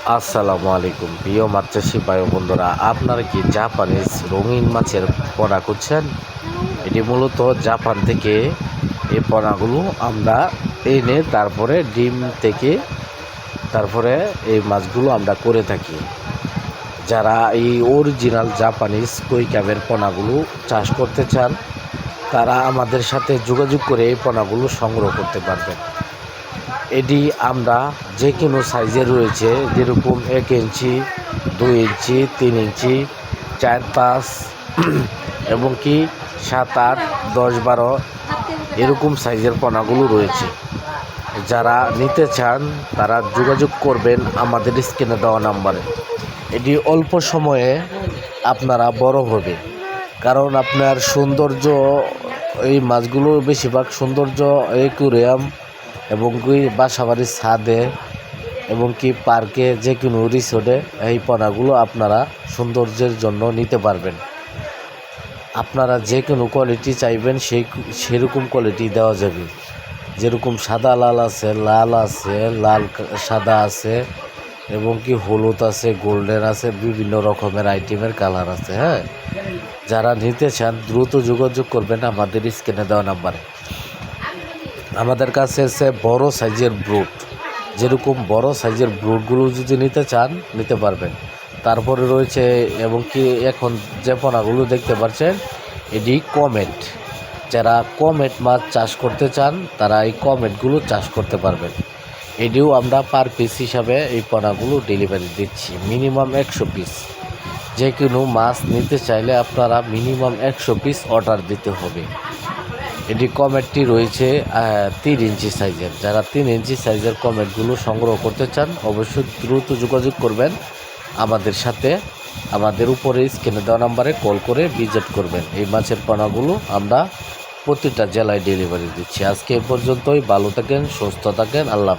আসসালামু আলাইকুম প্রিয় মাছ চাষি ভাই বন্ধুরা, আপনারা কি জাপানিজ রঙিন মাছের পোনা খুঁজছেন? এটি মূলত জাপান থেকে এই পোনাগুলো আমরা এনে তারপরে ডিম থেকে তারপরে এই মাছগুলো আমরা করে থাকি। যারা এই অরিজিনাল জাপানিজ কই ক্যাবের পোনাগুলো চাষ করতে চান তারা আমাদের সাথে যোগাযোগ করে এই পোনাগুলো সংগ্রহ করতে পারবেন। এটি আমরা যে কোনো সাইজের রয়েছে, যেরকম 1 ইঞ্চি, 2 ইঞ্চি, 3 ইঞ্চি, 4-5 এবং কি 7-8, 10-12 এরকম সাইজের পোনাগুলো রয়েছে। যারা নিতে চান তারা যোগাযোগ করবেন আমাদের স্ক্রিনে দেওয়া নাম্বারে। এটি অল্প সময়ে আপনারা বড় হবে, কারণ আপনার সৌন্দর্য এই মাছগুলো বেশিরভাগ সৌন্দর্য অ্যাকুরিয়াম এবং কি বাসাবাড়ির ছাদে এবং কি পার্কে যে কোনো রিসোর্টে এই পোনাগুলো আপনারা সৌন্দর্যের জন্য নিতে পারবেন। আপনারা যে কোনো কোয়ালিটি চাইবেন সেরকম কোয়ালিটি দেওয়া যাবে। যেরকম সাদা লাল আছে, লাল আছে, লাল সাদা আছে এবং কি হলুদ আছে, গোল্ডেন আছে, বিভিন্ন রকমের আইটেমের কালার আছে। হ্যাঁ, যারা নিতে চান দ্রুত যোগাযোগ করবেন আমাদের স্ক্রিনে দেওয়া নাম্বারে। আমাদের কাছে আছে বড় সাইজের ব্রুড, যেরকম বড় সাইজের ব্রুডগুলো যদি নিতে চান নিতে পারবেন। তারপরে রয়েছে এবং কি এখন যে পোনাগুলো দেখতে পাচ্ছেন এটি কমেট। যারা কমেট মাছ চাষ করতে চান তারা এই কমেটগুলো চাষ করতে পারবেন। এটিও আমরা পার পিস হিসাবে এই পোনাগুলো ডেলিভারি দিচ্ছি, মিনিমাম 100 পিস। যে কোনো মাছ নিতে চাইলে আপনারা মিনিমাম 100 পিস অর্ডার দিতে হবে। এটি কমেটটি রয়েছে 3 ইঞ্চি সাইজের। যারা 3 ইঞ্চি সাইজের কমেটগুলো সংগ্রহ করতে চান অবশ্যই দ্রুত যোগাযোগ করবেন আমাদের সাথে। আমাদের উপরে স্ক্রিনে দেওয়া নাম্বারে কল করে ভিজিট করবেন। এই মাছের পোনাগুলো আমরা প্রতিটা জেলায় ডেলিভারি দিচ্ছি। আজকে এ পর্যন্তই। ভালো থাকেন, সুস্থ থাকেন, আল্লাহ।